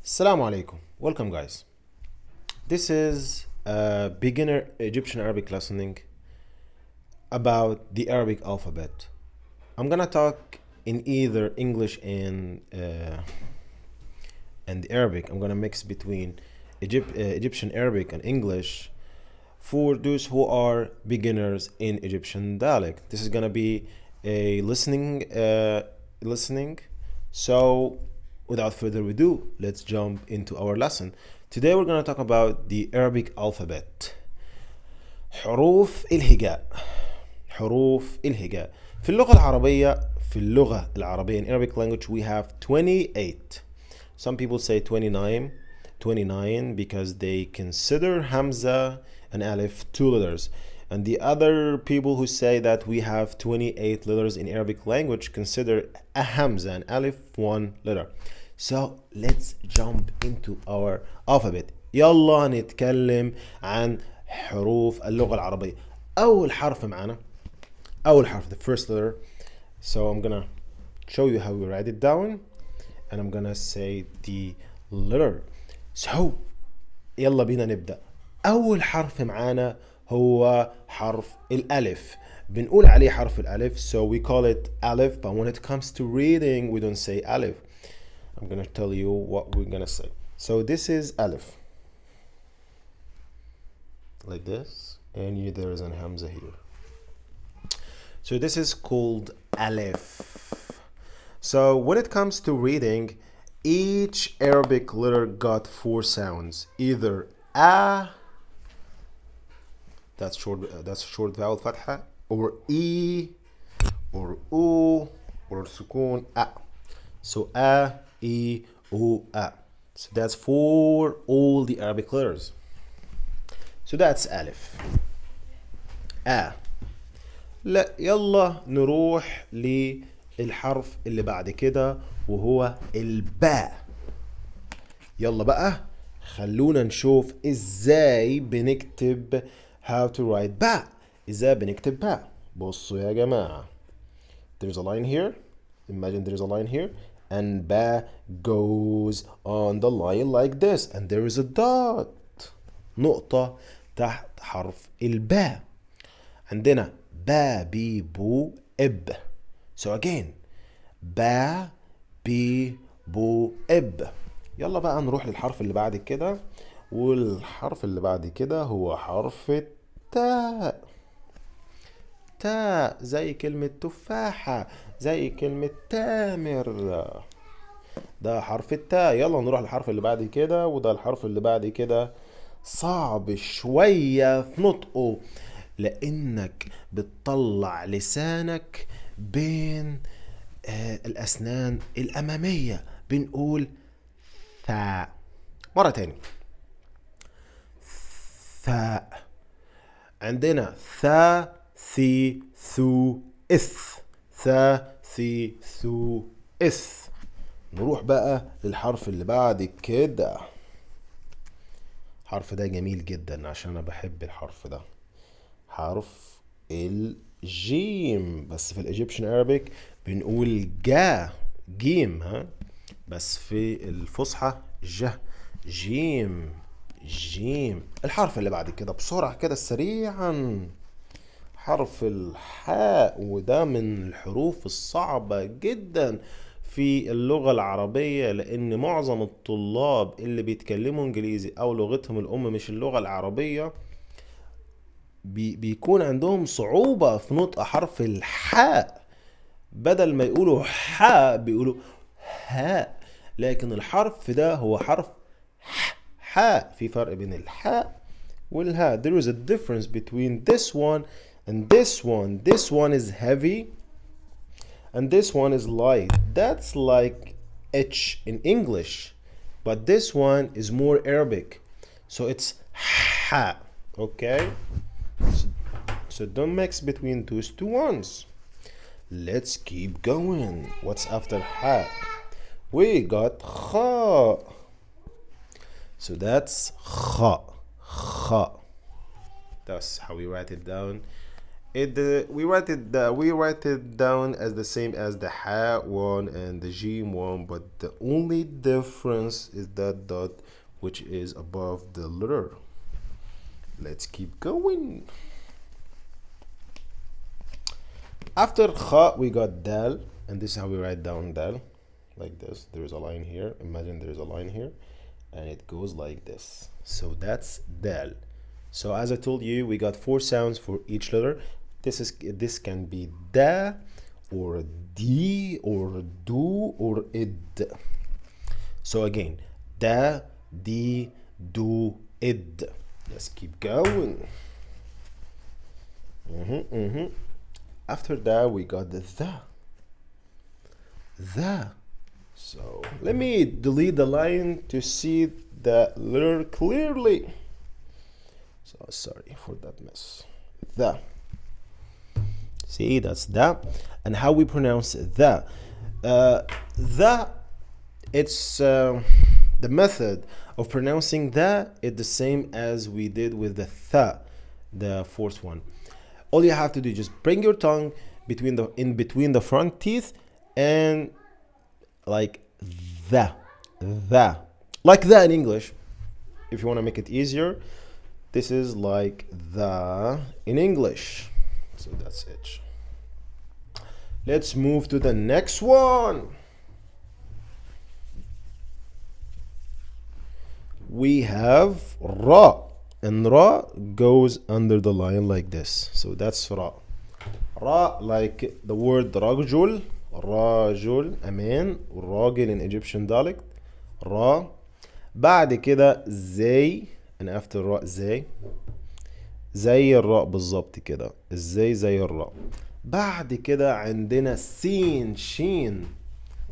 Assalamu alaikum. Welcome, guys. This is a beginner Egyptian Arabic listening about the Arabic alphabet. I'm gonna talk in either English and Arabic. I'm gonna mix between Egyptian Arabic and English for those who are beginners in Egyptian dialect. This is gonna be a listening. So, without further ado, let's jump into our lesson. Today we're gonna talk about the Arabic alphabet. حروف الهجاء. حروف الهجاء. في اللغة العربية in Arabic language we have 28. Some people say 29 because they consider Hamza and Alif two letters. And the other people who say that we have 28 letters in Arabic language consider a Hamza and Alif one letter. So let's jump into our alphabet. يلا نتكلم عن حروف اللغة العربية. أول حرف the first letter. So I'm gonna show you how we write it down and I'm gonna say the letter. So يلا بينا نبدأ. أول حرف معانا هو حرف الألف. بنقول عليه حرف الألف, so we call it Alif, but when it comes to reading we don't say Alif. I'm gonna tell you what we're gonna say. So this is Alif, like this, and there is an Hamza here. So this is called Alif. So when it comes to reading, each Arabic letter got four sounds, either A, that's short vowel fatha, or E, or U, or sukun A. So A, E, U, A. So that's for all the Arabic letters. So that's Alif. A. لا يلا نروح للحرف اللي بعد كده وهو الباء. يلا بقى خلونا نشوف ازاي بنكتب how to write باء. ازاي بنكتب باء. بصوا يا جماعة. There's a line here. Imagine there's a line here. And ba goes on the line like this. And there is a dot. نقطة تحت حرف الباء. عندنا با بي بو اب. So again. با بي بو اب. يلا بقى نروح للحرف اللي بعد كده. والحرف اللي بعد كده هو حرف التاء. تاء زي كلمة تفاحة, زي كلمة تامر. ده حرف التاء. يلا نروح للحرف اللي بعد كده, وده الحرف اللي بعد كده صعب شوية في نطقه لأنك بتطلع لسانك بين الأسنان الأمامية. بنقول ثاء. مرة تاني. ثاء. عندنا ثاء ثي ثو إث. ثا ثي ثو إث. نروح بقى للحرف اللي بعد كده. الحرف ده جميل جدا عشان أنا بحب الحرف ده. حرف الجيم. بس في الإيجيبشن أرابيك بنقول جا جيم, ها, بس في الفصحى جيم. الحرف اللي بعد كده بسرعة كده سريعا. حرف الحاء, وده من الحروف الصعبة جدا في اللغة العربية لأن معظم الطلاب اللي بيتكلموا إنجليزي أو لغتهم الأم مش اللغة العربية بيكون عندهم صعوبة في نطق حرف الحاء. بدل ما يقولوا حاء بيقولوا هاء, لكن الحرف ده هو حرف حاء. في فرق بين الحاء والهاء. There is a difference between this one and this one. This one is heavy and this one is light. That's like H in English, but this one is more Arabic, so it's ha. Okay, so don't mix between those two ones. Let's keep going. What's after ha? We got kha. So that's kha. That's how we write it down we write it down as the same as the ha one and the jim one, but the only difference is that dot which is above the letter. Let's keep going. After kha we got dal, and this is how we write down dal, like this. There is a line here. Imagine there is a line here, and it goes like this. So that's dal. So as I told you, we got 4 sounds for each letter. This can be da or di or do or id. So again, da, di, do, id. Let's keep going. After that, we got the. So let me delete the line to see the letter clearly. So sorry for that mess. The. See, that's the. And how we pronounce the. It's the method of pronouncing the is the same as we did with the tha, the fourth one. All you have to do is just bring your tongue in between the front teeth and like the like that in English. If you want to make it easier, this is like the in English. So that's it. Let's move to the next one. We have ra, and ra goes under the line like this. So that's ra. Ra, like the word rajul, a man, راجل in Egyptian dialect. را. بعد كده زي, and after ra زي الراء بالظبط كده. ازاي زي الراء. بعد كده عندنا سين شين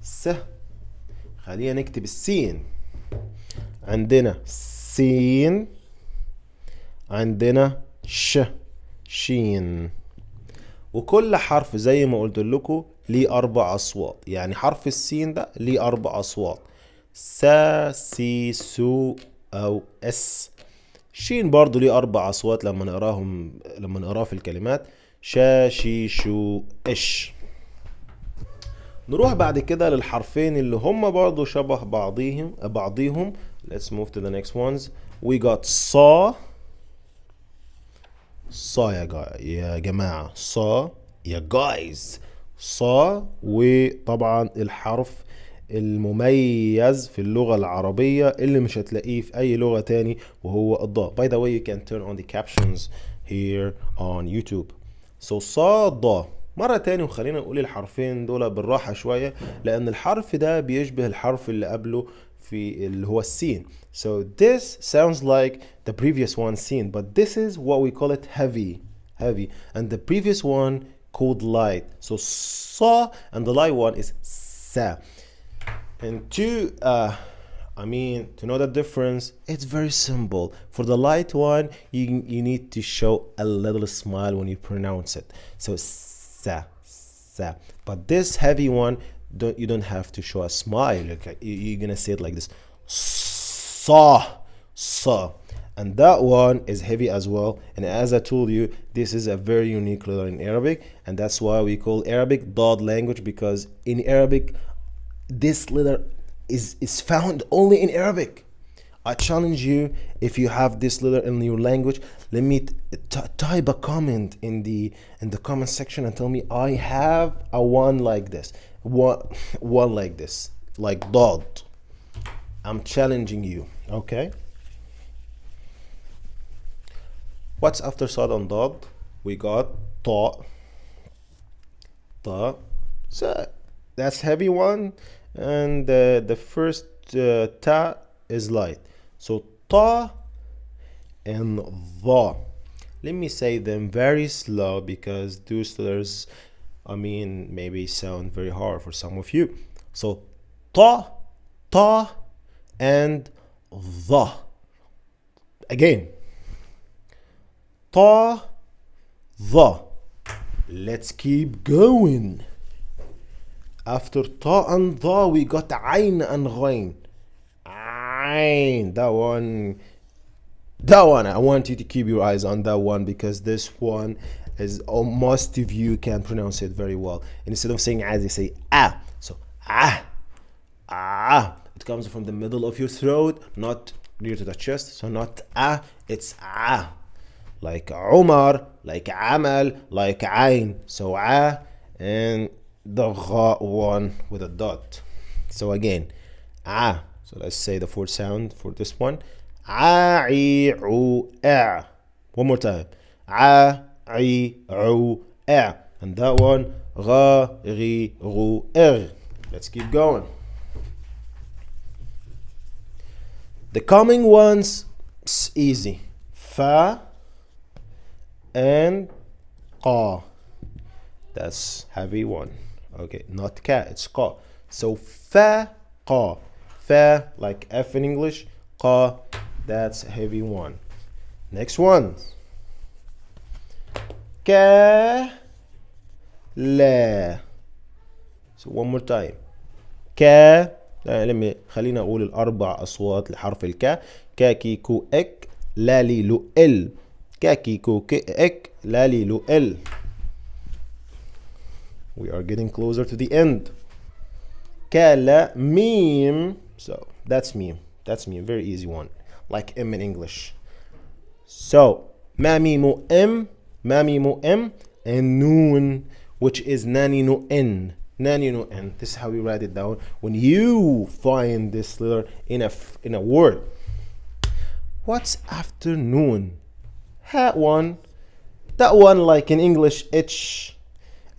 س. خلينا نكتب السين. عندنا سين, عندنا شين. وكل حرف زي ما قلت لكم ليه 4 أصوات. يعني حرف السين ده ليه 4 أصوات. سا سي سو أو اس. شين برضو ليه 4 أصوات لما نقراه في الكلمات. شا شي شو اش. نروح بعد كده للحرفين اللي هم برضو شبه بعضيهم. Let's move to the next ones. We got صا. صا يا جماعة. صا يا guys. صا. وطبعا الحرف المميز في اللغة العربية اللي مش هتلاقيه في أي لغة تاني وهو الضاء. By the way, you can turn on the captions here on YouTube. So صا ضا. مرة تاني وخلينا نقول الحرفين دول بالراحة شوية لأن الحرف ده بيشبه الحرف اللي قبله في اللي هو السين. So this sounds like the previous one seen, but this is what we call it heavy, and the previous one called light. So sa and the light one is sa. And to know the difference, it's very simple. For the light one, you need to show a little smile when you pronounce it. So sa. But this heavy one, you don't have to show a smile. Okay? You're gonna say it like this. Sa. And that one is heavy as well. And as I told you, this is a very unique letter in Arabic, and that's why we call Arabic Dad language, because in Arabic this letter is found only in Arabic. I challenge you, if you have this letter in your language, let me type a comment in the comment section and tell me I have a one like this, one like this, like Dad. I'm challenging you. Okay. What's after Sad and Dad? We got Ta. So that's heavy one, and the first Ta is light. So Ta and Dha. Let me say them very slow because those letters, maybe sound very hard for some of you. So Ta and Dha. Again. Ta, Dha. Let's keep going. After Ta and Dha, we got Ain and Ghain. Ain. That one, I want you to keep your eyes on that one because this one as most of you can pronounce it very well. Instead of saying as, they say ah. So ah, ah. It comes from the middle of your throat, not near to the chest. So not ah, it's ah. Like Umar, like Amal, like Ain. So ah, and the gha one with a dot. So again, ah. So let's say the fourth sound for this one. A, I, U, A. One more time. A, I, U, A. And that one, Ra, Ri, Ru, Er. Let's keep going. The coming ones, easy. Fa and Qa. That's heavy one. Okay, not Ka, it's Qa. So Fa, Qa. Fa, like F in English. Qa, that's a heavy one. Next one. Ka, La. So one more time. Ka. خلينا أقول الأربع أصوات لحرف الكا. كا كي كو إك لا لي لو إل. كا كي كو كي إك لا لي لو إل. We are getting closer to the end. كا لا ميم. So that's meme. That's meme. Very easy one. Like M in English. So ما ميمو M. ما ميمو M. And noon, which is nani no N. Nani no N. This is how we write it down. When you find this letter in a word. What's after noon? That one. That one, like in English, itch.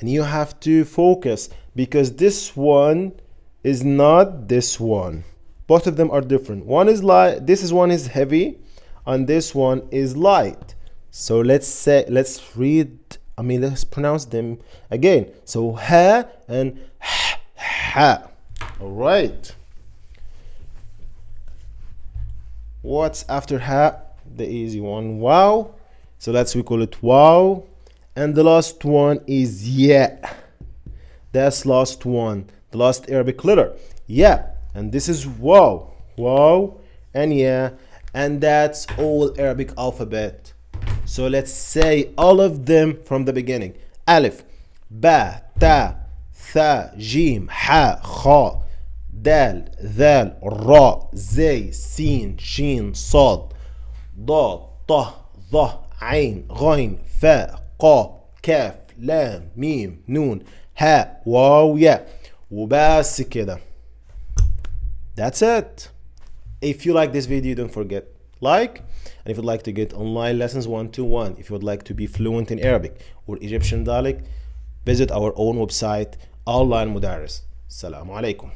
And you have to focus because this one is not this one. Both of them are different. One is light. This is one is heavy, and this one is light. So let's read. Let's pronounce them again. So ha and ha. All right. What's after ha? The easy one. Wow. So we call it wow. And the last one is yeah. That's last one. The last Arabic letter. Yeah. And this is wow. Wow and yeah. And that's all Arabic alphabet. So let's say all of them from the beginning. Alif, Ba, Ta, Tha, Jim, Ha, Kha, Dal, Dhal, Ra, Zay, Sin, Shin, Sad, Da, Ta, Dha, Ain, Ghain, Fa, Qa, Kaf, Lam, Mim, Noon, Ha, Waw, Ya. وبس كده. That's it. If you like this video, don't forget like. And if you'd like to get online lessons 1-to-1, if you would like to be fluent in Arabic or Egyptian dialect, visit our own website, Online Mudaris. Assalamu alaikum.